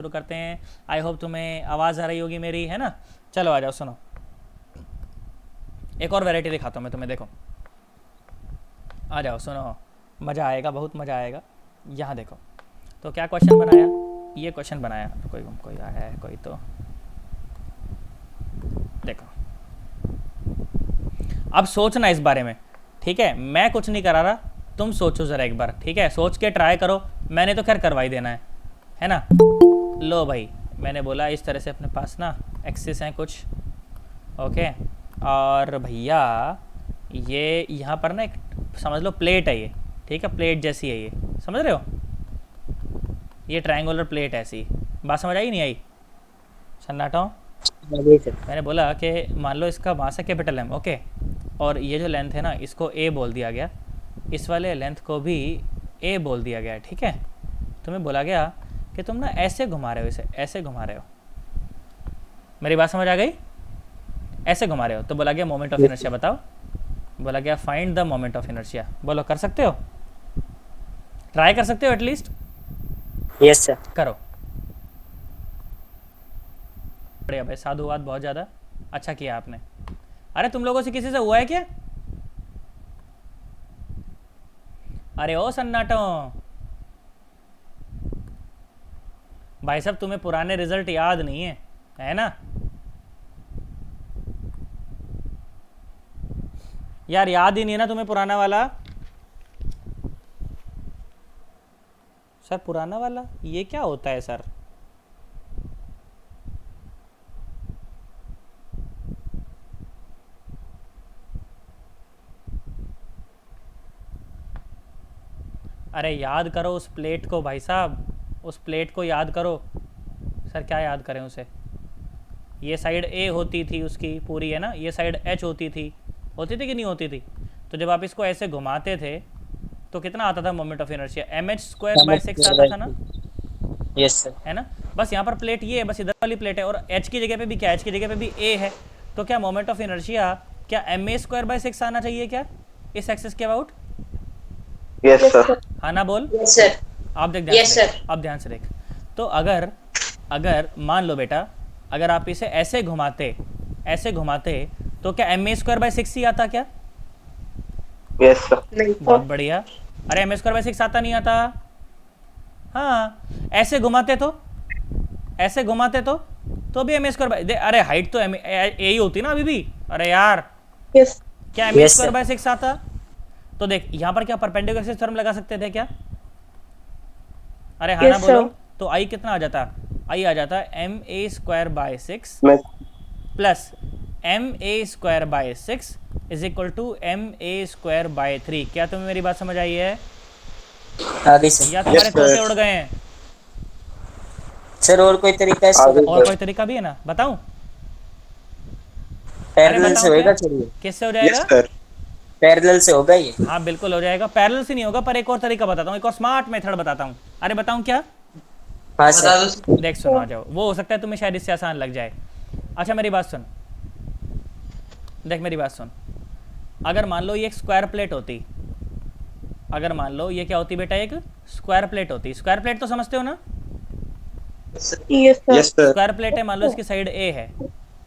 शुरू करते हैं। आई होप तुम्हें आवाज़ आ रही होगी मेरी, है ना। चलो आ जाओ, सुनो एक और वैरायटी दिखाता हूँ मैं तुम्हें, देखो आ जाओ सुनो, मज़ा आएगा, बहुत मज़ा आएगा। यहाँ देखो, तो क्या क्वेश्चन बनाया, ये क्वेश्चन बनाया, कोई आया है कोई, तो देखो अब सोचना इस बारे में, ठीक है। मैं कुछ नहीं करा रहा, तुम सोचो ज़रा एक बार, ठीक है। सोच के ट्राई करो, मैंने तो खैर करवा ही देना है ना। लो भाई, मैंने बोला इस तरह से अपने पास ना एक्सिस हैं कुछ, ओके। और भैया ये यहाँ पर ना एक समझ लो प्लेट है ये, ठीक है, प्लेट जैसी है ये, समझ रहे हो, ये ट्रायंगुलर प्लेट ऐसी। बात समझ आई नहीं आई सन्नाटा? मैंने बोला कि मान लो इसका मास है कैपिटल एम, ओके, और ये जो लेंथ है ना इसको ए बोल दिया गया, इस वाले लेंथ को भी ए बोल दिया गया, ठीक है। तुम्हें बोला गया कि तुम ना ऐसे घुमा रहे हो, इसे ऐसे घुमा रहे हो, मेरी बात समझ आ गई? ऐसे घुमा रहे हो, तो बोला गया मोमेंट ऑफ इनर्शिया बताओ, बोला गया find the moment of inertia. बोलो कर सकते हो, ट्राई कर सकते हो एटलीस्ट? Yes sir. करो, बढ़िया भाई, साधुवाद बहुत ज़्यादा अच्छा किया आपने। अरे तुम लोगों से किसी से हुआ है क्या? अरे ओ सन्नाटो भाई साहब, तुम्हें पुराने रिजल्ट याद नहीं है ना यार, याद ही नहीं है ना तुम्हें पुराना वाला? सर पुराना वाला ये क्या होता है सर? अरे याद करो उस प्लेट को भाई साहब, उस प्लेट को याद करो। सर क्या याद करें उसे? ये साइड ए होती थी उसकी पूरी, है ना, ये साइड एच होती थी कि नहीं होती थी? तो जब आप इसको ऐसे घुमाते थे तो कितना आता था मोमेंट ऑफ इनर्शिया? mh²/6 आता था ना? Yes sir. है ना। बस यहाँ पर प्लेट ये है, बस इधर वाली प्लेट है, और एच की जगह पे भी क्या, एच की जगह पे भी ए है, तो क्या मोमेंट ऑफ इनर्शिया क्या ma²/6 आना चाहिए क्या इस एक्सिस के अबाउट? Yes sir. हाँ ना बोल। Yes sir. आप देख, ध्यान Yes, से देख, sir. अब ध्यान से देख। तो अगर अगर मान लो बेटा, अगर आप इसे ऐसे घुमाते तो क्या ma²/6 ही आता क्या? Yes sir. नहीं बहुत बढ़िया। अरे ma²/6 आता नहीं आता? हाँ, ऐसे घुमाते तो भी ma², अरे हाइट तो ए ही होती ना अभी भी। अरे यार यस क्या Yes, sir. ma²/6 आता? तो देख यहाँ पर क्या परपेंडिकुलर एक्सिस थ्योरम लगा सकते थे क्या? अरे हाँ ना Yes, बोलो। sir. तो आई कितना आ जाता? आई आ जाता ma²/6 मैं plus ma²/6 is equal to ma²/3। क्या तुम्हें मेरी बात समझ आई है, आगे सर। या तुम्हारे Yes, sir. तोते उड़ गए हैं? सर और कोई तरीका है आगे सर? और कोई तरीका भी है ना, बताऊं? पैरेलल बताओ से होएगा क्या? चलिए। किससे हो यस जाएगा? सर। पैरेलल से होगा ये। हाँ बिल्कुल हो जाएगा, पैरेलल से नहीं होगा, पर एक और तरीका बताता हूँ, एक और स्मार्ट मेथड बताता हूँ। अरे बताऊँ क्या? हाँ सर। देख सुनो, आ जाओ, वो हो सकता है तुम्हें शायद इससे आसान लग जाए। अच्छा मेरी बात सुन, देख मेरी बात सुन, अगर मान लो ये एक स्क्वायर प्लेट होती, अगर मान लो ये क्या होती बेटा, एक स्क्वायर प्लेट होती। स्क्वायर प्लेट तो समझते हो ना? Yes sir. Yes sir. Square plate है, मान लो इसकी साइड ए है,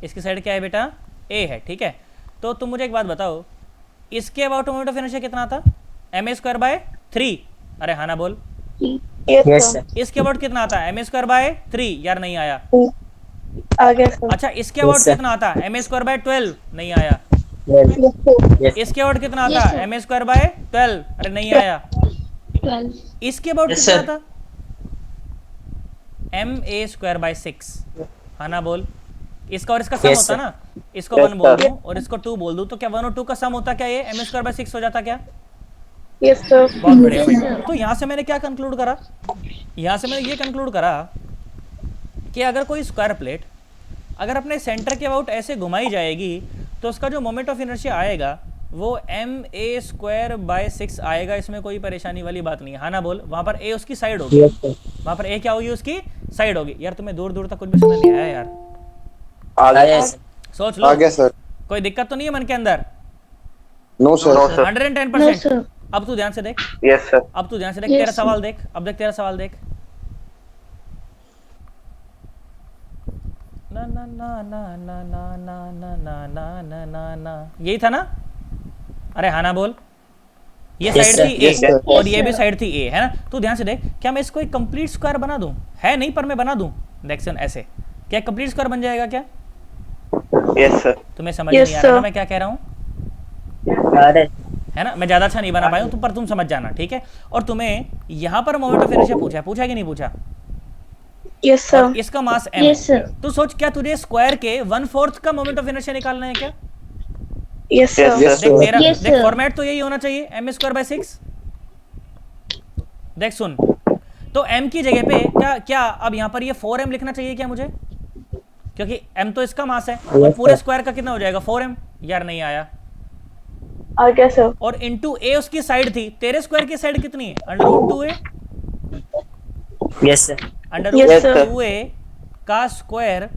इसकी साइड क्या है बेटा? ए है, ठीक है। तो तुम मुझे एक बात बताओ, इसके अबाउट मोमेंट ऑफ इनर्शिया कितना आता? ma²/3। अरे हाँ ना बोल। Yes yes sir. सर। इसके अबाउट कितना आता? ma²/3। यार नहीं आया। आ गया सर। अच्छा इसके अबाउट Yes, sir. कितना आता? ma²/12। नहीं आया। Yes sir. यस इसके अबाउट कितना आता? ma²/12। अरे नहीं आया। इसके अबाउट Yes, कितना sir. आता? ma²/6। हाँ ना बोल। इसका और इसका सम Yes, होता sir. ना, इसको Yes, 1 बोल sir. दूं और इसको 2 बोल दूं, तो क्या 1 और 2 का सम होता क्या? ये ma²/6 हो जाता क्या? Yes sir. बहुत बढ़िया भाई। तो यहाँ से मैंने क्या कंक्लूड करा? यहाँ से मैंने ये कंक्लूड करा कि अगर कोई स्क्वायर प्लेट अगर अपने सेंटर के अबाउट ऐसे घुमाई जाएगी तो उसका जो मोमेंट ऑफ इनर्शिया आएगा वो ma²/6 आएगा। इसमें कोई परेशानी वाली बात नहीं है, हाँ ना बोल। वहाँ पर ए उसकी साइड होगी, यस सर। वहाँ पर ए क्या होगी? उसकी साइड होगी। यार तुम्हें दूर दूर तक कुछ भी समझ नहीं आया यार? आगे सर। सोच लो, आगे सर। कोई दिक्कत तो नहीं है मन के अंदर? No sir. 110%। अब तू ध्यान से देख, यस सर। अब तू ध्यान से देख, Yes, तेरा sir. सवाल देख, अब देख तेरा सवाल देख। ना ना ना ना ना ना ना ना ना ना ना ना, यही था ना? अरे हाँ ना बोल। ये Yes, साइड sir. थी Yes, ए sir. और Yes, ये भी sir. साइड थी ए, है ना? तू ध्यान से देख, क्या मैं इसको एक कंप्लीट स्क्वायर बना दूं? है नहीं पर मैं बना दूं। देख सुन ऐसे, क्या कंप्लीट स्क्वायर बन जाएगा क्या? Yes, sir. तुम्हें समझ Yes, नहीं आ रहा ना sir. मैं क्या कह रहा हूँ, अरे है ना? मैं ज़्यादा अच्छा नहीं बना पाया हूँ तो, पर तुम समझ जाना, ठीक है? और तुम्हें यहाँ पर मोमेंट ऑफ इनर्शिया पूछा है, पूछा कि नहीं पूछा? Yes, और sir. इसका मास m Yes, है। sir. तू सोच, क्या तुझे स्क्वायर के 1/4 का मोमेंट ऑफ इनर्शिया निकालना है क्या? Yes, Yes, sir. Yes, देख sir. तेरा, Yes, देख sir. फॉर्मेट तो यही होना चाहिए, m²/6। देख सुन, तो m की जगह पे क्या क्या अब यहाँ पर ये 4m लिखना चाहिए क्या मुझे? क्योंकि m तो इसका मास है और Yes, पूरे sir. स्क्वायर का कितना हो जाएगा? 4m। यार नहीं आया। Okay, sir. और इंटू a उसकी साइड थी, तेरे स्क्वायर की साइड कितनी है? √2a। Yes, sir. Under Yes, root sir. sir. Two A का स्क्वायर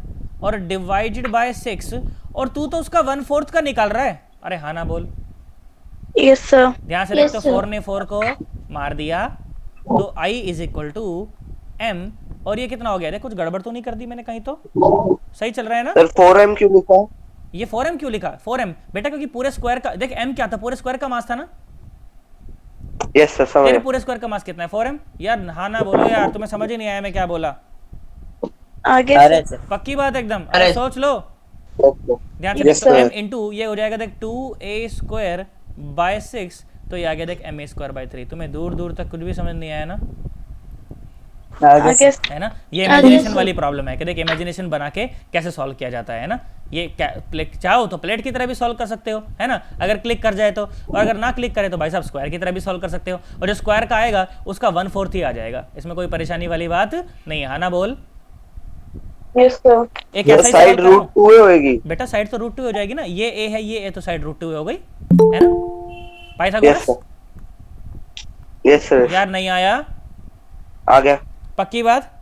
और डिवाइडेड बाय 6, और तू तो उसका 1/4 का निकाल रहा है। अरे हाँ ना बोल। Yes, sir. ध्यान से देख, तो 4 ने 4 को मार दिया, तो I is equal to m। और ये कितना हो गया? देख कुछ गड़बड़ तो नहीं कर दी मैंने कहीं तो? सही चल रहा है ना? सर 4m क्यों लिखा है? ये 4m क्यों लिखा? 4m बेटा क्योंकि पूरे स्क्वायर का, देख m क्या था? पूरे स्क्वायर का मास था ना? यस सर समझ तेरे गया। पूरे स्क्वायर का मास कितना है? 4m। यार हाँ ना बोलो यार, तुम्हें समझ ही नहीं आया मैं क्या बोला। आगे अरे sir. सर पक्की बात एकदम? अरे सोच लो, ओके ध्यान से Yes, देख, तो sir. m इंटू ये हो जाएगा देख 2a² / 6, तो ये आ गया देख ma²/3। तुम्हें दूर दूर तक कुछ भी समझ नहीं आया ना? आगे आगे से है ना? ये आगे इमेजिनेशन से- वाली प्रॉब्लम है कि देख इमेजिनेशन बना के कैसे सॉल्व किया जाता है ना? ये चाहो तो प्लेट की तरह भी सॉल्व कर सकते हो, है ना? अगर क्लिक कर जाए तो, और अगर ना क्लिक करे तो भाई साहब स्क्वायर की तरह भी सॉल्व कर सकते हो, और जो स्क्वायर का आएगा उसका 1/4 ही आ जाएगा। इसमें कोई परेशानी वाली बात नहीं है, हाँ ना बोल? Yes, sir. एक ऐसा ही साइड सवाल रूट करो 2 होएगी। बेटा, साइड तो √2 हो जाएगी ना, ये a है ये a, तो साइड √2 हो गई, है ना? Yes Pythagoras? Sir yes sir यार नहीं आया? आ गया। पक्की बात?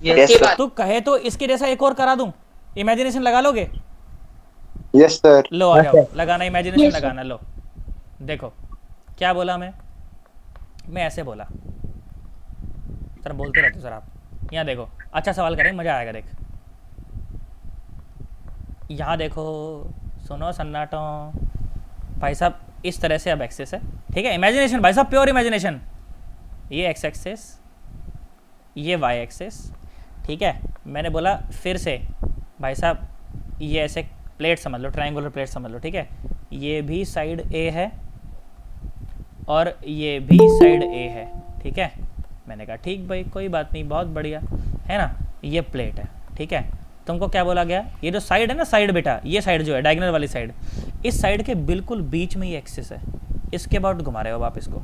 यस सर तू कहे तो इसके जैसा एक और करा दूं, इमेजिनेशन लगा लोगे? यस सर लो आ हाँ, जाओ, सर। लगाना इमेजिनेशन Yes, sir. लगाना। लो देखो क्या बोला मैं ऐसे बोला। सर बोलते रहते हो सर आप। यहाँ देखो, अच्छा सवाल करें, मज़ा आएगा। देख यहाँ देखो, सुनो सन्नाटों भाई साहब, इस तरह से अब एक्सेस है, ठीक है? इमेजिनेशन भाई साहब, प्योर इमेजिनेशन। ये एक्स एक्सेस, ये वाई एक्सेस, ठीक है? मैंने बोला फिर से भाई साहब, ये ऐसे प्लेट समझ लो, ट्रायंगुलर प्लेट समझ लो, ठीक है? ये भी साइड ए है और ये भी साइड ए है, ठीक है? मैंने कहा ठीक भाई, कोई बात नहीं, बहुत बढ़िया, है ना? ये प्लेट है, ठीक है? तुमको क्या बोला गया? ये जो साइड है ना, साइड बेटा, ये साइड जो है डायगोनल वाली साइड, इस साइड के बिल्कुल बीच में ये एक्सिस है। इसके अबाउट घुमा रहे हो आप इसको,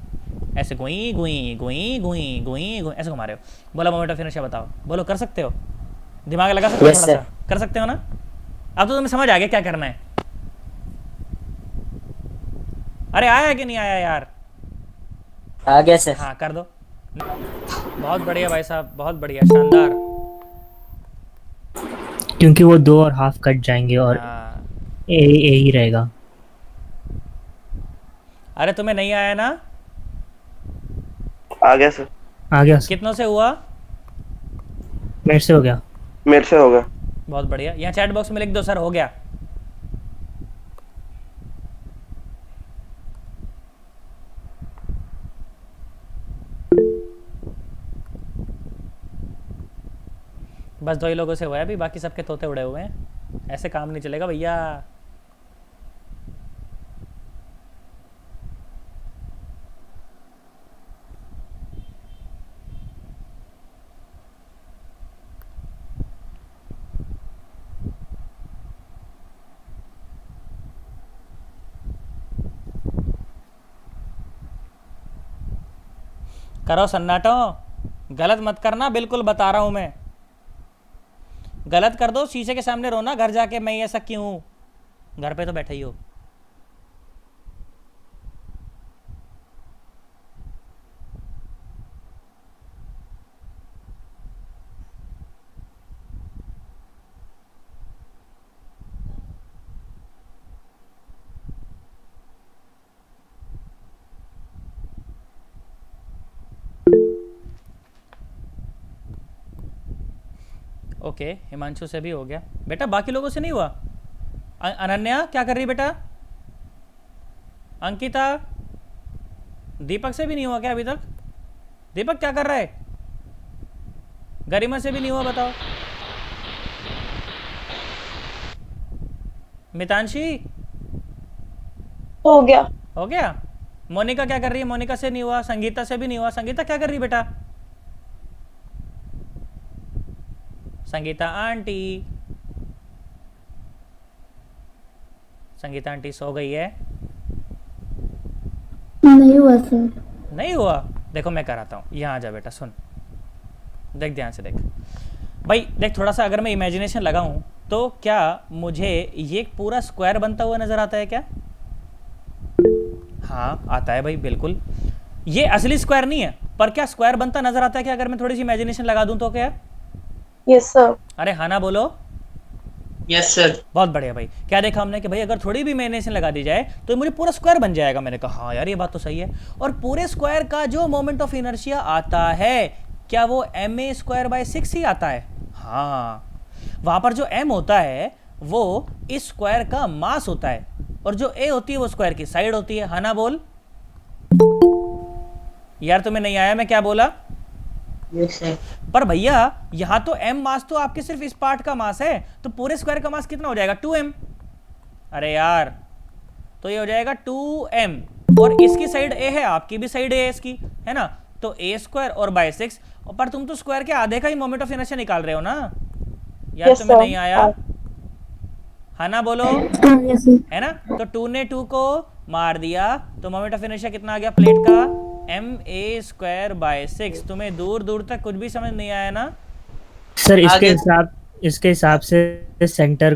ऐसे गुई गुई गुई गुई गुई गुई ऐसे घुमा रहे हो। बोला मोमेंट ऑफ इनर्शिया बताओ। बोलो, कर सकते हो? दिमाग लगा सकते हो? Yes, थोड़ा sir. सा कर सकते हो ना? अब तो तुम्हें समझ आ गया क्या करना है। अरे आया कि नहीं आया यार? आगे से हाँ कर दो। बहुत बढ़िया भाई साहब, बहुत बढ़िया, शानदार। क्योंकि वो 2 और हाफ कट जाएंगे और हाँ। ए ए ही रहेगा। अरे तुम्हें नहीं आया ना? आ गया सर आ गया सर, कितनों से हुआ? मेरे से हो गया। मेरे से होगा। बहुत बढ़िया। यहाँ चैट बॉक्स में लिख दो सर हो गया। बस 2 ही लोगों से हुआ है अभी, बाकी सबके तोते उड़े हुए हैं। ऐसे काम नहीं चलेगा भैया। करो सन्नाटो, गलत मत करना, बिल्कुल बता रहा हूं मैं। गलत कर दो, शीशे के सामने रोना घर जाके, मैं ऐसा क्यों हूं? घर पे तो बैठे ही हो। ओके, हिमांशु से भी हो गया बेटा, बाकी लोगों से नहीं हुआ? अनन्या क्या कर रही बेटा? अंकिता, दीपक से भी नहीं हुआ क्या अभी तक? दीपक क्या कर रहा है? गरिमा से भी नहीं हुआ बताओ? मितांशी हो गया। हो गया? मोनिका क्या कर रही है? मोनिका से नहीं हुआ। संगीता से भी नहीं हुआ। संगीता क्या कर रही है बेटा? संगीता आंटी, संगीता आंटी सो गई है? नहीं हुआ सर। नहीं हुआ? देखो मैं कराता हूँ, यहाँ आ जा बेटा, सुन, देख ध्यान से देख भाई, देख थोड़ा सा अगर मैं इमेजिनेशन लगाऊं तो क्या मुझे ये पूरा स्क्वायर बनता हुआ नजर आता है क्या? हाँ आता है भाई, बिल्कुल। ये असली स्क्वायर नहीं है, पर क्या स्क्वायर बनता नजर आता है क्या अगर मैं थोड़ी सी इमेजिनेशन लगा दूं तो? क्या? Yes sir. अरे हाँ ना बोलो। Yes sir. बहुत बढ़िया भाई। क्या देखा हमने कि भाई अगर थोड़ी भी इमेजिनेशन लगा दी जाए तो मुझे पूरा स्क्वायर बन जाएगा। मैंने कहा हाँ यार ये बात तो सही है। और पूरे स्क्वायर का जो मोमेंट ऑफ इनर्शिया आता है, क्या वो ma²/6 ही आता है? हाँ, वहां पर जो m होता है वो इस स्क्वायर का मास होता है, और जो a होती है वो स्क्वायर की साइड होती है। हाँ ना बोल? यार तुम्हें नहीं आया मैं क्या बोला? Yes sir. पर भैया यहां तो m मास तो आपके सिर्फ इस पार्ट का मास है, तो पूरे स्क्वायर का मास कितना हो जाएगा? 2m। अरे यार, तो ये हो जाएगा 2m, और इसकी साइड a है, आपकी भी साइड a है इसकी, है ना? तो a² और बाय 6। पर तुम तो स्क्वायर के आधे का ही मोमेंट ऑफ इनर्शिया निकाल रहे हो ना यार? Yes, तुम्हें sir. नहीं आया? हाँ ना बोलो? Yes sir. है ना? तो 2 ने 2 को मार दिया, तो मोमेंट ऑफ इनर्शिया कितना आ गया प्लेट का? ma²/6। तुम्हें दूर दूर तक कुछ भी समझ नहीं आया ना? सर आगे- इसके हिसाब से सेंटर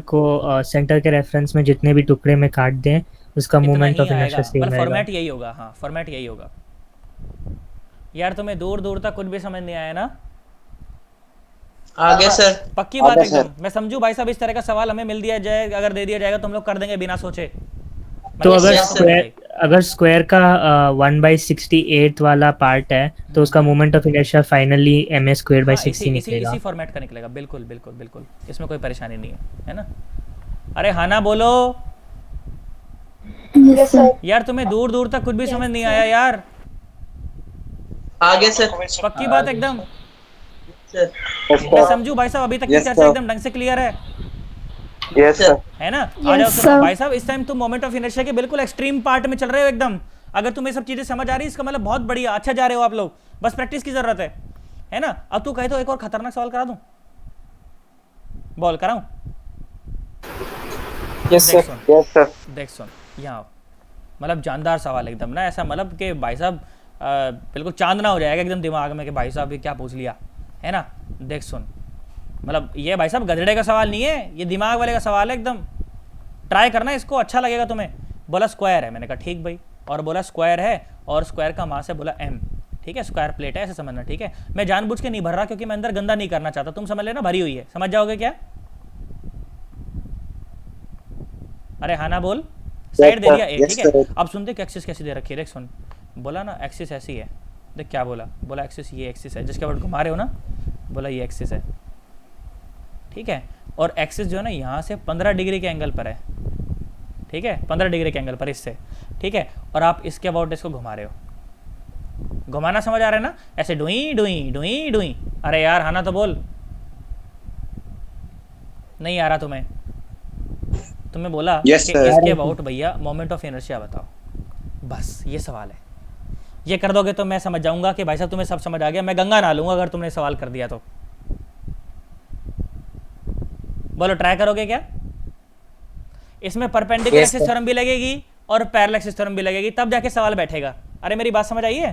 के रेफरेंस में जितने भी टुकड़े में काट दें उसका इतना मोमेंट ही ऑफ इनर्शिया आएगा, सेम पर रहेगा। फॉर्मेट यही होगा। हाँ, फॉर्मेट यही होगा यार। तुम्हें दूर दूर तक कुछ भी समझ नहीं आया ना? आगे सर। पक्की बात आगे सर। एकदम। मैं समझू भाई साहब, इस तरह का सवाल हमें मिल दिया जाए, अगर दे दिया जाएगा तो हम लोग कर देंगे बिना सोचे। तो मतलब अगर yes, sir. स्क्वायर का 1/68 वाला पार्ट है तो उसका moment of inertia finally ma²/6 इसी ही इसी निकलेगा। इसी फॉर्मेट का निकलेगा। बिल्कुल बिल्कुल बिल्कुल, इसमें कोई परेशानी नहीं है ना? अरे हाँ ना बोलो यस सर। यार, तुम्हें दूर दूर तक कुछ भी समझ नहीं आया यार? आगे सर। पक्की बात एकदम। सर। मैं समझू भाई साहब, अभी तक की Yes, चर्चा sir. एकदम ढंग से क्लियर है? Yes sir. है ना? Yes, आ जाओ सुनो sir. भाई साहब, इस टाइम तुम मोमेंट ऑफ इनर्शिया के बिल्कुल एक्सट्रीम पार्ट में चल रहे हो एकदम। अगर तुम्हें सब चीजें समझ आ रही है इसका मतलब बहुत बढ़िया, अच्छा जा रहे हो आप लोग। बस प्रैक्टिस की जरूरत है ना? अब तू कहे तो एक और खतरनाक सवाल करा दूं? बॉल कराऊं? यस देख सर। सुन, यस सर। देख सुन, यहाँ आओ। मतलब जानदार सवाल एकदम ना, ऐसा मतलब कि भाई साहब बिल्कुल चांदना हो जाएगा एकदम दिमाग में कि भाई साहब ये क्या पूछ लिया, है ना? देख सुन, मतलब ये भाई साहब गधड़े का सवाल नहीं है, ये दिमाग वाले का सवाल है एकदम। ट्राई करना इसको, अच्छा लगेगा तुम्हें। बोला स्क्वायर है, मैंने कहा ठीक भाई, और बोला स्क्वायर है और स्क्वायर का मास है, बोला m। ठीक है, स्क्वायर प्लेट है, ऐसे समझना। ठीक है, मैं जानबूझ के नहीं भर रहा क्योंकि मैं अंदर गंदा नहीं करना चाहता। तुम समझ लेना भरी हुई है, समझ जाओगे क्या? अरे हाँ ना बोल? साइड दे दिया Yes, ठीक है। sir. अब सुन, देख एक्सिस कैसी दे रखी है, देख सुन। बोला ना एक्सिस ऐसी है, देख क्या बोला? बोला एक्सिस, ये एक्सिस है जिसके ऊपर घुमा रहे हो ना, बोला ये एक्सिस है। ठीक है, और एक्सिस जो है ना यहाँ से 15 डिग्री के एंगल पर है। ठीक है, 15 डिग्री के एंगल पर इससे। ठीक है, और आप इसके अबाउट इसको घुमा रहे हो। घुमाना समझ आ रहा है ना? ऐसे डुई डुई डुई डुई। अरे यार हाँ ना तो बोल। नहीं आ रहा तुम्हें? तुम्हें बोला Yes, कि sir. इसके अबाउट भैया मोमेंट ऑफ इनर्शिया बताओ, बस ये सवाल है। ये कर दोगे तो मैं समझ जाऊंगा कि भाई साहब तुम्हें सब समझ आ गया। मैं गंगा नहा लूंगा अगर तुमने सवाल कर दिया तो। बोलो ट्राई करोगे क्या? इसमें perpendicular Yes, axis sir. Theorem भी लगेगी और पैरेलल एक्सिस थ्योरम भी लगेगी, तब जाके सवाल बैठेगा। अरे मेरी बात समझ आई है?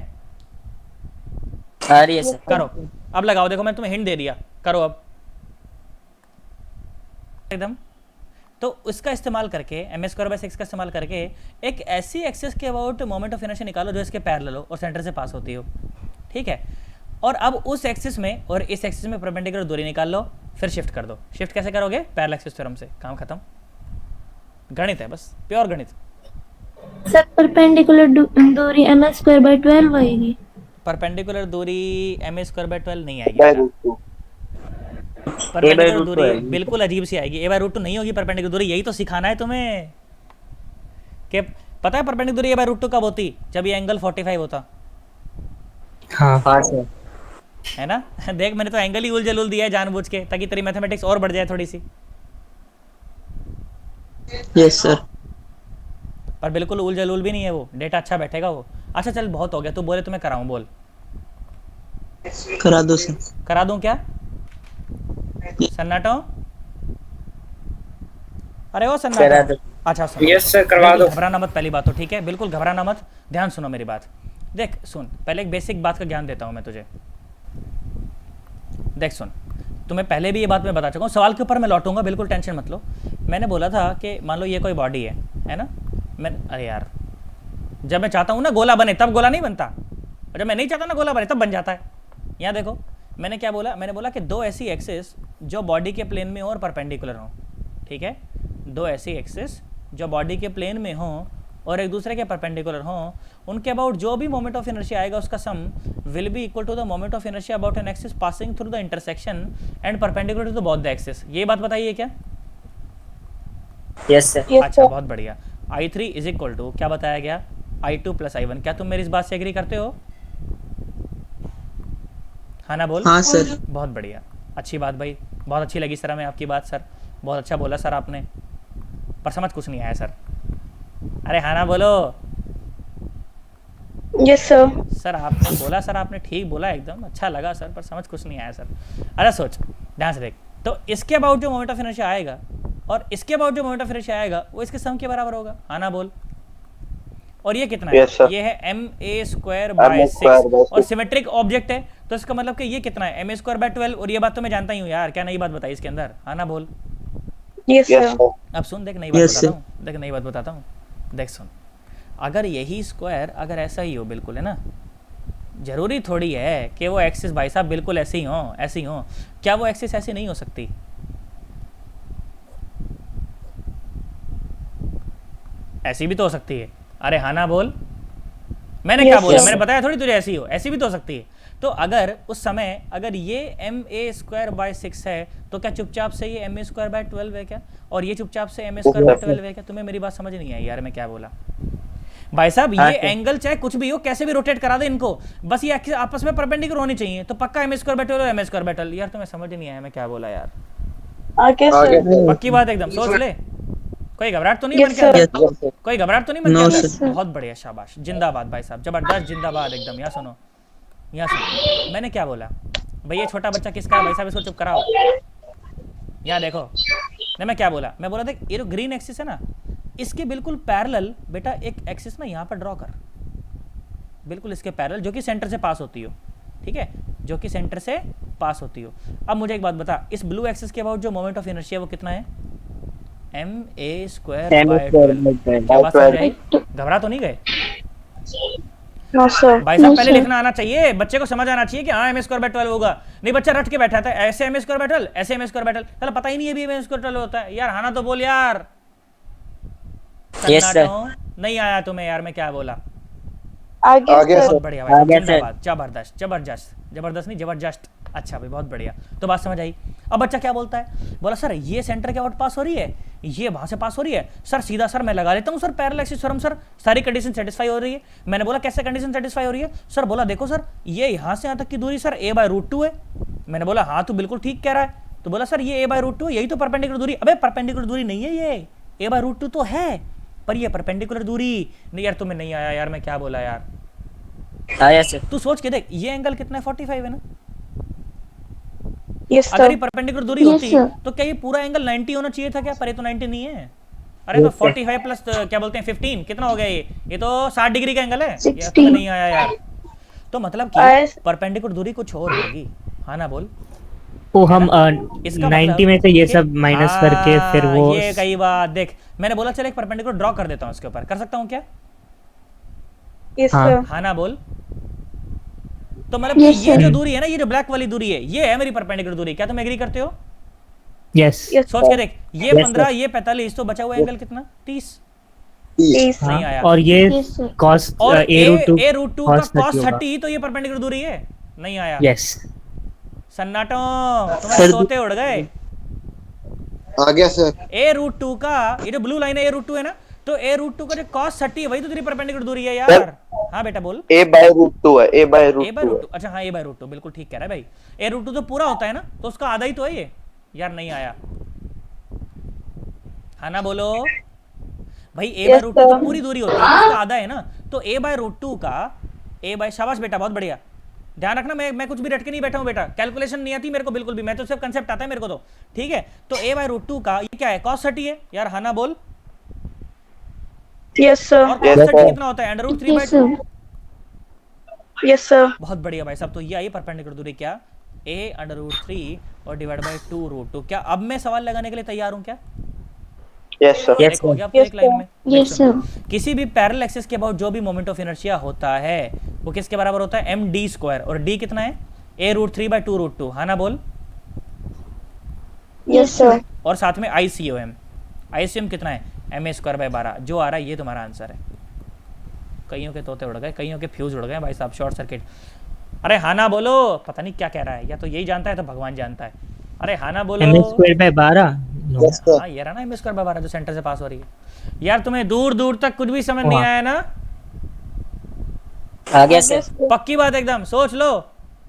आ रही है सर। करो, अब लगाओ। देखो मैं तुम्हें हिंट दे दिया, करो अब एकदम। तो इसका इस्तेमाल करके ma²/6 का इस्तेमाल करके एक ऐसी एक्सिस के अबाउट मोमेंट ऑफ इनर्शिया निकालो जो इसके पैरेलल हो और सेंटर से पास होती हो। ठीक है, और अब उस एक्सिस में और इस एक्सिस में परपेंडिकुलर दूरी निकाल लो, फिर शिफ्ट कर दो। शिफ्ट कैसे करोगे? पैरेलल एक्सिस थ्योरम से। काम खत्म। गणित है, बस प्योर गणित। सर परपेंडिकुलर दूरी ma²/12 आएगी। परपेंडिकुलर दूरी ma²/12 नहीं आएगी। परपेंडिकुलर root दूरी टू आएगी। बिल्कुल अजीब सी आएगी, a by root 2 नहीं होगी परपेंडिकुलर दूरी। यही तो सिखाना है तुम्हें कि पता है परपेंडिकुलर दूरी a by root 2 कब होती? जब ये एंगल 45 होता हाँ हाँ सर। है ना। देख मैंने तो एंगल ही उल जलूल दिया है जानबूझ के, ताकि तेरी मैथमेटिक्स और बढ़ जाए थोड़ी सी। Yes sir. पर बिल्कुल उल जलूल भी नहीं है वो, डेटा अच्छा बैठेगा वो। अच्छा चल बहुत हो गया, तू बोले तो मैं कराऊं, बोल करा दो सर। करा दूं क्या? सन्नाटो, अरे वो करा सन्नाटो। दो। अच्छा सुनो, यस सर, करवा बिल्कुल दो। घबराना मत, पहली बात तो ठीक है, बिल्कुल घबराना मत। ध्यान सुनो मेरी बात, देख सुन, पहले एक बेसिक बात का ज्ञान देता हूं मैं तुझे। देख सुन, तुम्हें पहले भी ये बात मैं बता चुका हूँ, सवाल के ऊपर मैं लौटूंगा, बिल्कुल टेंशन मत लो। मैंने बोला था कि मान लो ये कोई बॉडी है ना। मैं अरे यार, जब मैं चाहता हूँ ना गोला बने तब गोला नहीं बनता, और जब मैं नहीं चाहता ना गोला बने तब बन जाता है। यहाँ देखो मैंने क्या बोला, मैंने बोला कि दो ऐसी एक्सिस जो बॉडी के प्लेन में हो और परपेंडिकुलर हो, ठीक है। दो ऐसी एक्सिस जो बॉडी के प्लेन में हो और एक दूसरे के परपेंडिकुलर हो, उनके अबाउट जो भी मोमेंट ऑफ इनर्शिया आएगा उसका sum will be equal to the moment of inertia about an axis passing through the intersection and perpendicular to the both the axis. ये बात बताइए क्या? Yes sir. Yes, अच्छा sir. बहुत बढ़िया। I3 इज इक्वल टू क्या बताया गया? I2 plus I1। क्या तुम मेरी इस बात से एग्री करते हो? हाँ ना बोल। हाँ सर। बहुत बढ़िया, अच्छी बात भाई, बहुत अच्छी लगी सर हमें आपकी बात सर, बहुत अच्छा बोला सर आपने, पर समझ कुछ नहीं आया सर। अरे हाँ ना बोलो। Yes, sir. सर आपने बोला, सर आपने ठीक बोला, एकदम अच्छा लगा सर, पर समझ कुछ नहीं आया सर। अरे सोच ध्यान से देख, तो इसके अबाउट जो मोमेंट ऑफ इनर्शिया आएगा और इसके अबाउट जो मोमेंट ऑफ इनर्शिया आएगा वो इसके सम के बराबर होगा। हाँ ना बोल। और ये कितना है? Yes, sir. ये है ma²/6 और सिमेट्रिक ऑब्जेक्ट है, तो इसका मतलब कि ये कितना है? ma²/12। और ये बात तो मैं जानता ही हूँ यार, क्या नई बात बताई इसके अंदर? हाँ ना बोल। Yes, yes sir. सर। अब सुन, देख नई बात Yes, बताता sir. हूँ, देख नई बात बताता हूँ, देख सुन। अगर यही स्क्वायर अगर ऐसा ही हो बिल्कुल, है ना, जरूरी थोड़ी है कि वो एक्सिस भाई साहब बिल्कुल ऐसे ही हो, ऐसी हो। क्या वो एक्सिस ऐसी नहीं हो सकती? ऐसी भी तो हो सकती है। अरे हाँ ना बोल। मैंने क्या Yes, बोला? sir. मैंने बताया थोड़ी तुझे ऐसी हो, ऐसी भी तो हो सकती है। तो अगर उस समय अगर ये ma²/6 है, तो क्या चुपचाप से ये ma²/12 है क्या? और ये चुपचाप से ma²/12 है क्या? तुम्हें मेरी बात समझ नहीं आई यार, मैं क्या बोला भाई साहब? हाँ, ये sir. एंगल चाहे कुछ भी हो, कैसे भी रोटेट करा दे इनको, बस ये आपस में परपेंडिकुलर होनी चाहिए, तो पक्का ma²/12 और ma²/12। यार तुम्हें समझ नहीं आया मैं क्या बोला यार? आगे आगे। sir. पक्की बात एकदम, सोच ले। कोई घबराहट तो नहीं Yes, मन के sir. अंदर? Yes, sir. कोई घबराहट तो नहीं मन के No, अंदर? sir. बहुत बढ़िया, शाबाश, जिंदाबाद भाई साहब, जबरदस्त, जिंदाबाद एकदम। यहाँ सुनो, यहाँ सुनो, मैंने क्या बोला भाई? ये छोटा बच्चा किसका है भाई साहब? इसको चुप कराओ। यहाँ देखो, नहीं मैं क्या बोला? मैं बोला देख, ये जो ग्रीन एक्सिस है ना, इसके बिल्कुल पैरेलल बेटा एक एक्सिस ना यहाँ पर ड्रॉ कर, बिल्कुल इसके पैरेलल, जो कि सेंटर से पास होती हो, ठीक है, जो कि सेंटर से पास होती हो। अब मुझे एक बात बता, इस ब्लू एक्सिस के अबाउट जो मोमेंट ऑफ इनर्शिया वो कितना है? ma²/12। क्या बात समझ आई? घबरा तो नहीं गए No, sir. भाई साहब? No, पहले sir. लिखना आना चाहिए, बच्चे को समझ आना चाहिए कि हाँ ma²/12 होगा। नहीं बच्चा रट के बैठा था, ऐसे ma²/12, ऐसे ma²/12, चलो पता ही नहीं है भी ma²/12 होता है। यार हाँ ना तो बोल यार। Yes, sir. सन्नाटो। नहीं आया तुम्हें यार मैं क्या बोला? आगे आगे sir. बहुत बढ़िया भाई साहब, आगे सर। जिंदाबाद, जबरदस्त जबरदस्त, जबरदस्त नहीं जबरदस्त। अच्छा भाई बहुत बढ़िया, तो बात समझ आई। अब बच्चा क्या बोलता है? बोला सर ये सेंटर के आउट पास हो रही है, ये वहां से पास हो रही है सर, सीधा सर मैं लगा लेता हूँ sir parallel axis theorem sir, सारी कंडीशन सेटिस्फाई हो रही है। मैंने बोला कैसे कंडीशन सेटिस्फाई हो रही है? सर बोला देखो सर, ये यहाँ से यहाँ तक की दूरी सर a/√2 है। मैंने बोला हाँ तू बिल्कुल ठीक कह रहा है। तो बोला सर ये a/√2 है, यही तो परपेंडिकुलर दूरी। अबे परपेंडिकुलर दूरी नहीं है ये, a/√2 तो है, पर ये परपेंडिकुलर दूरी नहीं। यार तुम्हें नहीं आया यार मैं क्या बोला यार? आया सर। तू सोच के देख, ये एंगल कितना है? 45 है ना। Yes, अगर ये sir. परपेंडिकुलर दूरी Yes, होती sir. तो क्या ये पूरा एंगल 90 होना चाहिए था क्या? पर ये तो 90 नहीं है। अरे तो 45 प्लस क्या बोलते हैं 15, कितना हो गया ये तो 60 डिग्री का एंगल है। ये 60. तो नहीं आया यार। तो मतलब आया। कि परपेंडिकुलर दूरी कुछ और होगी। हाँ ना बोल। वो हम इसका 90 मतलब में से ये कि- सब माइनस करके फिर हाँ, वो ये कई बात देख, मैंने बोला चल एक परपेंडिकुलर ड्रॉ कर देता हूँ इसके ऊपर, कर सकता हूँ क्या? Yes, हाँ. sir. हाँ ना बोल। तो मतलब Yes, कि ये sir. जो दूरी है ना, ये जो ब्लैक वाली दूरी है, ये है मेरी परपेंडिकुलर दूरी। क्या तुम एग्री करते हो? यस Yes, सोच के देख, ये Yes, 15, ये 45, तो बचा हुआ एंगल कितना? 30। Yes. नहीं आया। और ये Yes, sir. cos और a√2 a√2 का cos 30 cos होगा। 30, तो ये परपेंडिकुलर दूरी है। नहीं आया। यस सन्नाटो, तुम्हारे सर। तोते उड़ गए। आ गया सर। ए रूट टू का ये जो ब्लू लाइन है, ए रूट टू है ना, तो ए रूट टू का जो cos 30 है वही तो तेरी परपेंडिकुलर दूरी है यार। हाँ बेटा बोल। ए बाय रूट टू है, A by A root by two root two, अच्छा हाँ ए बाय रूट टू, बिल्कुल ठीक कह रहा है भाई। ए रूट टू तो पूरा होता है ना, तो उसका आधा ही तो है ये। यार नहीं आया, हाँ ना बोलो भाई। ए बाय Yes, रूट टू तो sir. पूरी दूरी होती है, तो उसका आधा है ना। तो ए बाय रूट टू का ए बाय, शाबाश बेटा बहुत बढ़िया। ध्यान रखना, मैं कुछ भी रट के नहीं बैठा हूँ बेटा, कैलकुलेशन नहीं आती मेरे को बिल्कुल भी, मैं तो सिर्फ कंसेप्ट आता है मेरे को तो, ठीक है। तो ए बाय रूट टू का ये क्या है, cos 30 है यार, हाँ ना बोल। Yes, sir. और cos 30 कितना होता है, under root 3 by Yes, 2। sir. Yes, sir. बहुत बढ़िया भाई साहब। तो ये आई परपेंडिकुलर दूरी क्या, ए अंडर रूट 3 और डिवाइड बाय 2 रूट 2। क्या अब मैं सवाल लगाने के लिए तैयार हूँ क्या? Yes sir. Yes, एक हो sir. गया अब तो Yes, एक लाइन sir. में। Yes, sir. किसी भी पैरेलल एक्सिस के अबाउट जो भी मोमेंट ऑफ इनर्शिया होता है वो किसके बराबर होता है, एम डी स्क्वायर। और डी कितना है, ए रूट 3 बाय 2 रूट 2, हाँ ना बोल। Yes, sir. और साथ में आईसीओएम, आईसीओएम कितना है, एम ए स्क्वायर बाय 12। जो आ रहा है ये तुम्हारा आंसर है। कईयों के तोते उड़ गए, कईयों के फ्यूज उड़ गए भाई साहब, शॉर्ट सर्किट। अरे हाँ ना बोलो, पता नहीं क्या कह रहा है, या तो यही जानता है तो भगवान जानता है। अरे हाँ ना बोलो। M square by 12। Yes sir. हाँ ये रहा ना एम स्क्वायर बाय 12 जो सेंटर से पास हो रही है। यार तुम्हें दूर दूर तक कुछ भी समझ नहीं हाँ। आया ना? आ गया सर। पक्की बात एकदम, सोच लो।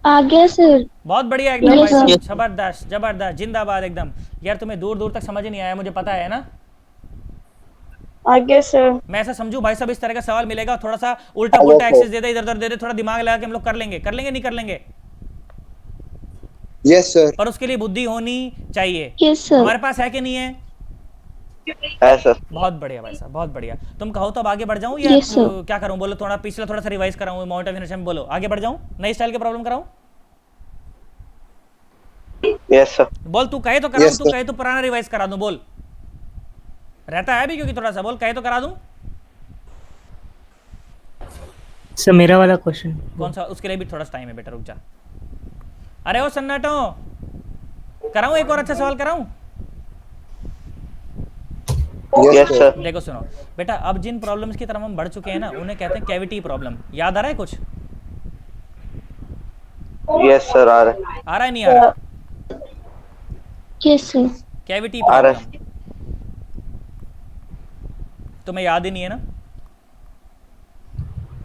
आ गया सर। बहुत बढ़िया एकदम Yes, भाई साहब, sir. जबरदस्त जबरदस्त, जिंदाबाद एकदम। यार तुम्हें दूर दूर तक समझ ही नहीं आया, मुझे पता है ना। आगे सर। मैं ऐसा समझू भाई साहब, इस तरह का सवाल मिलेगा, थोड़ा सा उल्टा पुल्टा एक्सेस दे दे, इधर उधर दे दे, थोड़ा दिमाग लगा के हम लोग कर लेंगे, नहीं कर लेंगे। Yes sir. पर उसके लिए बुद्धि होनी चाहिए। Yes, sir. हमारे पास है कि नहीं है? है सर। बहुत बढ़िया भाई साहब, बहुत बढ़िया। तुम कहो तो अब आगे बढ़ जाऊं या Yes, sir. क्या करूं, बोलो। थोड़ा पिछला थोड़ा सा रिवाइज कराऊं, मोमेंट ऑफ इनर्शिया में बोलो, आगे बढ़ जाऊं, नई स्टाइल के प्रॉब्लम कराऊं। Yes sir. बोल, तू कहे तो कराऊं, Yes, तू sir. कहे तो पुराना रिवाइज करा दूं, बोल। रहता है भी क्योंकि थोड़ा सा, बोल कहे तो करा दूं। सर मेरा वाला क्वेश्चन कौन सा, उसके लिए भी थोड़ा सा टाइम है बेटा, रुक जा। अरे ओ सन्नाटो, कराऊं एक और अच्छा सवाल कराऊं। Yes sir. देखो सुनो बेटा, अब जिन प्रॉब्लम्स की तरफ हम बढ़ चुके हैं ना, उन्हें कहते हैं कैविटी प्रॉब्लम। याद आ रहा है कुछ? Yes sir. आ रहा है। आ रहा है नहीं आ रहा? Yes, sir. कैविटी आ रहा प्रॉब्लम तुम्हें याद ही नहीं है ना?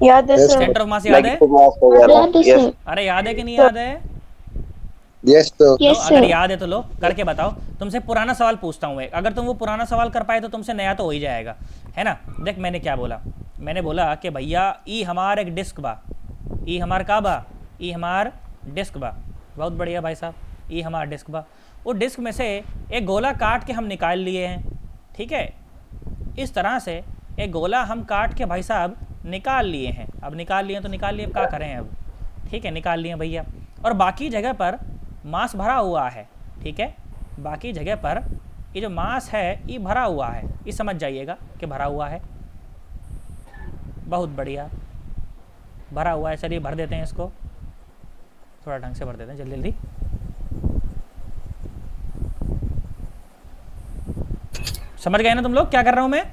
याद है Yes, sir. Centre of mass याद है? नेगेटिव मास वगैरह। याद है यस। सर। अरे याद है कि नहीं याद है? Yes sir. लो, Yes, अगर sir. याद है तो लो करके बताओ। तुमसे पुराना सवाल पूछता हूँ एक, अगर तुम वो पुराना सवाल कर पाए तो तुमसे नया तो हो ही जाएगा, है ना। देख मैंने क्या बोला, मैंने बोला कि भैया ई हमार एक डिस्क बा, ई हमार का बा, ई हमार डिस्क बा। बहुत बढ़िया भाई साहब, ई हमार डिस्क बा। वो डिस्क में से एक गोला काट के हम निकाल लिए हैं, ठीक है। इस तरह से एक गोला हम काट के भाई साहब निकाल लिए हैं। अब निकाल लिए तो निकाल लिए, अब क्या करें अब, ठीक है, निकाल लिए भैया। और बाकी जगह पर मास भरा हुआ है, ठीक है। बाकी जगह पर ये जो मास है ये भरा हुआ है, ये समझ जाइएगा कि भरा हुआ है। बहुत बढ़िया, भरा हुआ है। चलिए भर देते हैं इसको, थोड़ा ढंग से भर देते हैं, जल्दी जल्दी। समझ गए ना तुम लोग क्या कर रहा हूं मैं?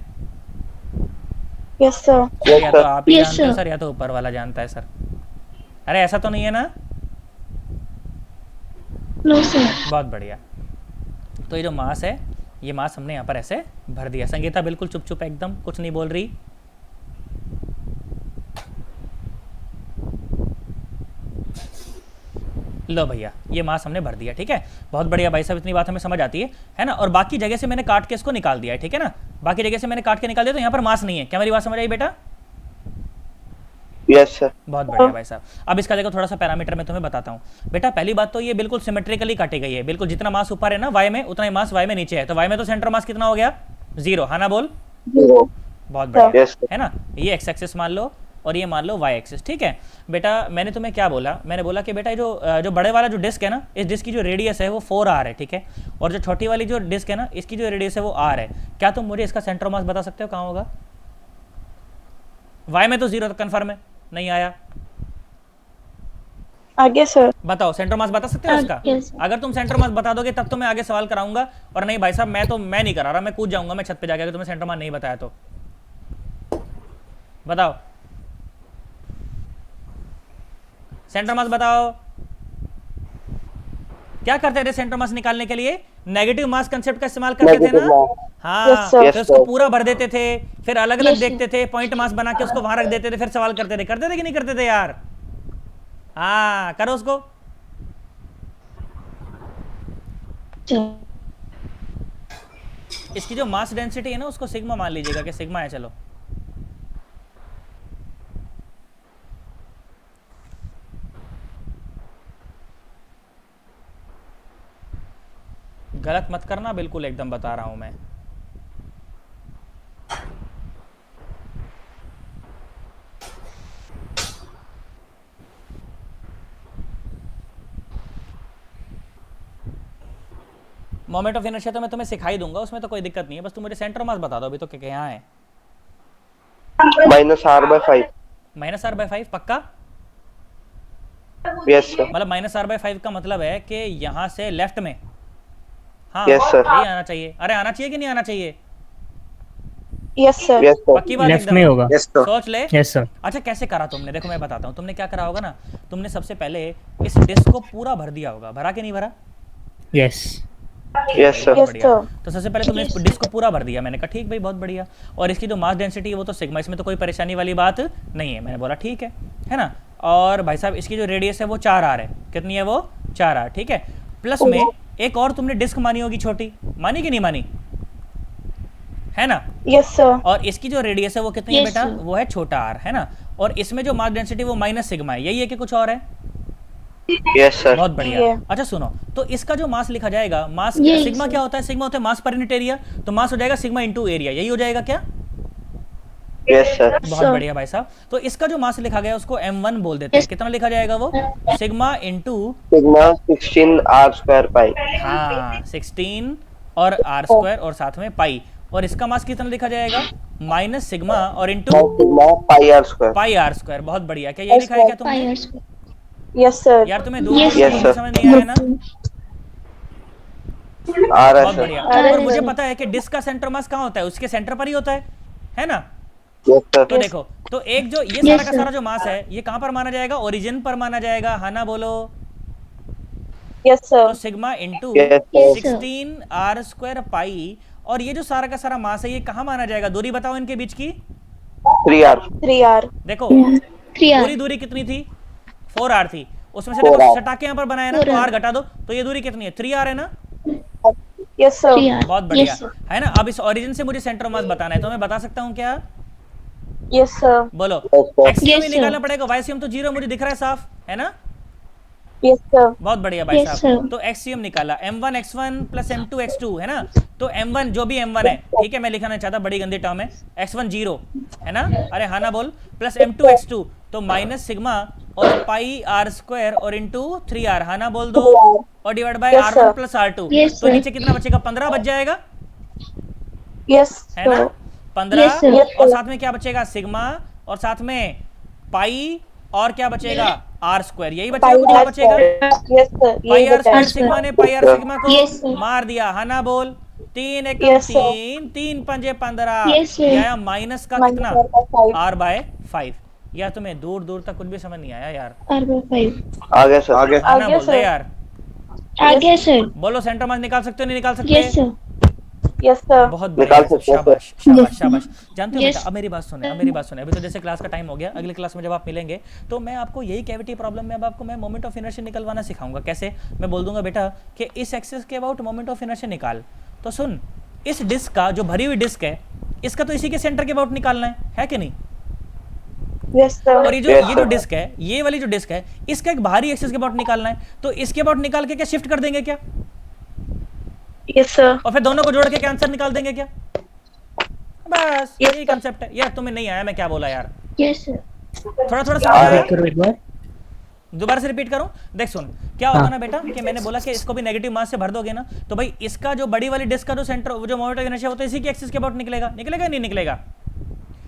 Yes sir. या तो आप ही Yes, जानते हो sir. सर, या तो ऊपर वाला जानता है सर। अरे ऐसा तो नहीं है ना? No, sir. बहुत बढ़िया। तो ये जो मास है, ये मास हमने यहाँ पर ऐसे भर दिया। संगीता बिल्कुल चुप चुप एकदम, कुछ नहीं बोल रही। लो भैया, ये मास हमने भर दिया, ठीक है। बहुत बढ़िया भाई साहब, इतनी बात हमें समझ आती है ना। और बाकी जगह से मैंने काट के इसको निकाल दिया है, ठीक है ना। बाकी जगह से मैंने काट के निकाल दिया, तो यहाँ पर मास नहीं है। क्या मेरी बात समझ आई बेटा? Yes sir. बहुत बढ़िया भाई साहब। अब इसका देखो थोड़ा सा पैरामीटर मैं तुम्हें बताता हूँ बेटा। पहली बात तो ये बिल्कुल सिमेट्रिकली काटी गई है, बिल्कुल जितना मास ऊपर है ना वाई में, उतना ही मास वाई में नीचे है। तो वाई में तो सेंटर मास कितना हो गया, 0, हाँ ना बोल। बहुत बढ़िया, यस है ना। ये एक्स एक्सिस मान लो और ये मान लो वाई एक्सिस, ठीक है बेटा। मैंने तुम्हें क्या बोला, मैंने बोला कि बेटा ये जो बड़े वाला जो डिस्क है ना, इस डिस्क की जो रेडियस है वो 4r है, ठीक है। और जो छोटी वाली जो डिस्क है ना, इसकी जो रेडियस है वो r है। क्या तुम मुझे इसका सेंटर मास बता सकते हो कहाँ होगा? वाई में तो 0 तक कन्फर्म है, नहीं आया। आगे सर। बताओ सेंटर मास बता सकते हो इसका? Yes. अगर तुम सेंटर मास बता दोगे तब तो मैं आगे सवाल कराऊंगा, और नहीं भाई साहब मैं नहीं करा रहा, मैं कूद जाऊंगा मैं छत पे जाके, अगर तुम्हें सेंटर मास नहीं बताया तो। बताओ सेंटर मास बताओ। क्या करते थे सेंटर मास निकालने के लिए? नेगेटिव मास कंसेप्ट का इस्तेमाल करते थे Negative ना? mass. हाँ, Yes, sir. फिर उसको पूरा भर देते थे, फिर अलग अलग Yes, sir. देखते थे, पॉइंट मास बना के उसको वहां रख देते थे, फिर सवाल करते थे कि नहीं करते थे यार? हाँ, करो उसको। sir. इसकी जो मास डेंसिटी है ना उसको सिग्मा मान लीजिएगा कि सिग्मा है। चलो गलत मत करना, बिल्कुल एकदम बता रहा हूं मैं। मोमेंट ऑफ इनर्शिया तो मैं तुम्हें सिखा ही दूंगा, उसमें तो कोई दिक्कत नहीं है, बस तुम मुझे सेंटर मास बता दो अभी तो क्या यहाँ है। -r/5. -r/5 पक्का? Yes, sir. मतलब -r/5 का मतलब है कि यहाँ से लेफ्ट में, हाँ Yes, sir. यही आना चाहिए। अरे आना चाहिए कि नहीं आना चाहिए? Yes, sir. Yes, sir. पक्की बात लेफ्ट एकदम? में होगा। Yes, sir. सोच ले। Yes sir. अच्छा कैसे करा तुमने, देखो मैं बताता हूँ। तुमने क्या करा होगा ना, तुमने सबसे पहले इस डिस्क को पूरा भर दिया होगा, भरा कि नहीं भरा? यस। Yes, sir. बहुत Yes, बढ़िया। sir. तो सबसे पहले तुमने इस डिस्क को पूरा भर दिया। मैंने कहा ठीक भाई बहुत बढ़िया। और इसकी जो मास डेंसिटी है वो तो सिग्मा, इसमें तो कोई परेशानी वाली बात नहीं है। मैंने बोला ठीक है ना। और भाई साहब इसकी जो रेडियस है वो 4r है। कितनी है वो? 4r, ठीक है। प्लस में एक और तुमने डिस्क मानी होगी छोटी, मानी कि नहीं मानी? है ना? Yes, sir. और इसकी जो रेडियस है वो कितनी है Yes, बेटा? sir. वो है छोटा r, है ना। और इसमें जो मास डेंसिटी वो माइनस सिग्मा है, यही है कि कुछ और है? Yes, sir. बहुत बढ़िया। ये। अच्छा सुनो, तो इसका जो मास लिखा जाएगा, मास Yes, सिग्मा sir. क्या होता है? सिग्मा होता है मास पर यूनिट एरिया। तो मास हो जाएगा सिग्मा इंटू एरिया, यही हो जाएगा क्या? Yes, sir. बहुत sir. बढ़िया भाई साहब। तो इसका जो मास लिखा गया उसको m1 बोल देते हैं। कितना लिखा जाएगा वो? Sigma into, Sigma 16r² pi. हाँ 16 और r स्क्वायर और साथ में पाई। और इसका मास कितना लिखा जाएगा? माइनस सिग्मा और इंटू Sigma pi r². पाई r स्क्वायर। बहुत बढ़िया। क्या ये लिखा है क्या तुमने? Fire square. Yes, sir. यार तुम्हें दो Yes, Yes, sir. समझ नहीं आया ना? R है बहुत sir. बढ़िया। अरे और मुझे सर। पता है कि डिस्क का सेंटर मास कहाँ होता है? उसके सेंटर पर ही होता है ना? Yes, sir. तो देखो, तो एक जो ये Yes, सारा का sir. सारा जो मास है ये कहाँ पर माना जाएगा? ओरिजिन पर माना जाएगा, हाँ ना बोलो? Yes, sir. तो sigma into Yes, sir. Yes, sir. 16r² पाई। और ये जो सारा का सारा मास है ये कहाँ माना जाएगा? दूरी बताओ इनके बीच की। 3r. 3r. देखो 3r. पूरी दूरी कितनी थी? 4r थी। उसमें से देखो 4r. सटाके यहाँ पर बनाया ना, तो 4r. r घटा दो, तो ये दूरी कितनी है? 3r है ना? Yes, sir. 3r. बहुत बढ़िया, Yes, sir. है ना। अब इस ओरिजिन से मुझे सेंटर मास बताना है, तो मैं बता सकता हूँ क्या? Yes, sir. बोलो। Yes, sir. एक्सियम Yes, ही sir. निकालना पड़ेगा, वाईसीएम तो 0 मुझे दिख रहा है साफ, है ना? Yes, sir. बहुत बढ़िया भाई Yes, साहब। sir. तो एक्सियम निकाला, m1 x1 plus m2 x2, है ना। तो m1 जो भी m1 है, ठीक है, मैं लिखना नहीं चाहता, बड़ी गंदी टर्म है। x1 0, है ना? अरे हाँ ना बोल। प्लस m2 x2, तो माइनस सिग्मा और पाई r² और इंटू 3r, हाँ ना बोल दो। और divide by Yes, r1 sir. Plus r2। Yes, तो sir. नीचे कितना बचेगा? 15 बच जाएगा, Yes, है ना? sir. 15। Yes, sir. और साथ में क्या बचेगा? सिग्मा, और साथ में पाई, और क्या बचेगा? r²। यही बचेगा, Pi कुछ और r बचेगा? square. Yes, sir. पाई यही आर बचा स्क्वायर है। सिग्मा ने पाई आर सिग्मा को Yes, sir. मार दिया, है ना बोल? 3 1 Yes, sir. 3, 3 पंजे 15। Yes, sir. या माइनस का Minus कितना? r का 5. r/5। या तुम्हें दूर दूर तक कुछ भी समझ नहीं आया यार? r/5. आगे sir. आगे. हाँ ना आगे, बोल दे sir. यार। आगे सर. बोलो सेंटर मास निकाल सकते हो नहीं निकाल सकते? Yes, sir. Yes, sir. बहुत निकाल बढ़िया, सकते हो, शाबाश शाबाश शाबाश। जानते हो Yes. बेटा, अब मेरी बात सुने, अब मेरी बात सुने। अभी तो जैसे क्लास का टाइम हो गया, अगली क्लास में जब आप मिलेंगे तो मैं आपको यही कैविटी प्रॉब्लम में अब आपको मैं मोमेंट ऑफ इनर्शिया निकलवाना सिखाऊंगा। कैसे? मैं बोल दूंगा बेटा कि इस एक्सिस के अबाउट मोमेंट ऑफ इनर्शिया निकाल। तो सुन, इस डिस्क का जो भरी हुई डिस्क है इसका तो इसी के सेंटर के अबाउट निकालना है कि नहीं? Yes, sir. और ये Yes, जो sir. डिस्क है, ये वाली जो डिस्क है, इसका एक बाहरी एक्सिस के अबाउट निकालना है। तो इसके अबाउट निकाल के क्या शिफ्ट कर देंगे क्या? Yes, sir. और फिर दोनों को जोड़ के आंसर निकाल देंगे क्या? बस Yes, यही कंसेप्ट है यार। तुम्हें नहीं आया, मैं क्या बोला यार? Yes, sir. थोड़ा थोड़ा समझ आया? रिपीट करो एक बार। दोबारा से रिपीट करूं? देख सुन, क्या होगा हाँ। ना बेटा कि मैंने बोला कि इसको भी नेगेटिव मास से भर दोगे ना, तो भाई इसका जो बड़ी वाली डिस्क का जो सेंटर, वो जो मोमेंट ऑफ इनर्शिया होता है, इसी के एक्सिस के अबाउट निकलेगा, निकलेगा नहीं निकलेगा?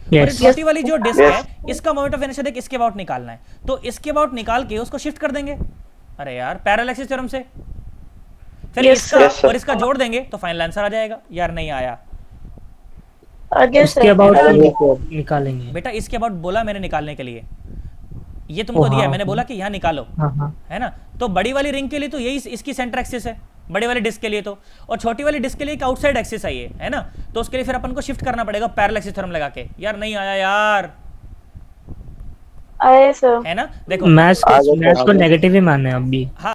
और यस। इस छोटी वाली जो डिस्क Yes. है, इसका मोमेंट ऑफ इनर्शिया देख, इसके अबाउट निकालना है। तो इसके अबाउट निकाल के उसको शिफ्ट कर देंगे। अरे यार, पैरेलल एक्सिस थ्योरम से फिर Yes, इसका Yes, sir. और इसका जोड़ देंगे तो फाइनल आंसर आ जाएगा। यार नहीं आया आगे उसके sir. अबाउट आगे sir. निकालेंगे। बेटा, इसके अबाउट बोला मैंने निकालने के लिए। ये तुमको ओ, दिया है, हाँ, मैंने बोला कि यहाँ निकालो, हाँ हाँ है ना। तो बड़ी वाली रिंग के लिए तो यही इसकी सेंटर एक्सिस है, बड़ी वाली डिस्क के लिए तो, और छोटी वाली डिस्क के लिए एक आउटसाइड एक्सिस है ये, है ना। तो उसके लिए फिर अपन को शिफ्ट करना पड़ेगा पैरेलल एक्सिस थ्योरम लगा के। यार नहीं आया यार, आया सर। है ना। देखो मैथ्स आगे को सर, नेगेटिव ही मानना है अभी। हाँ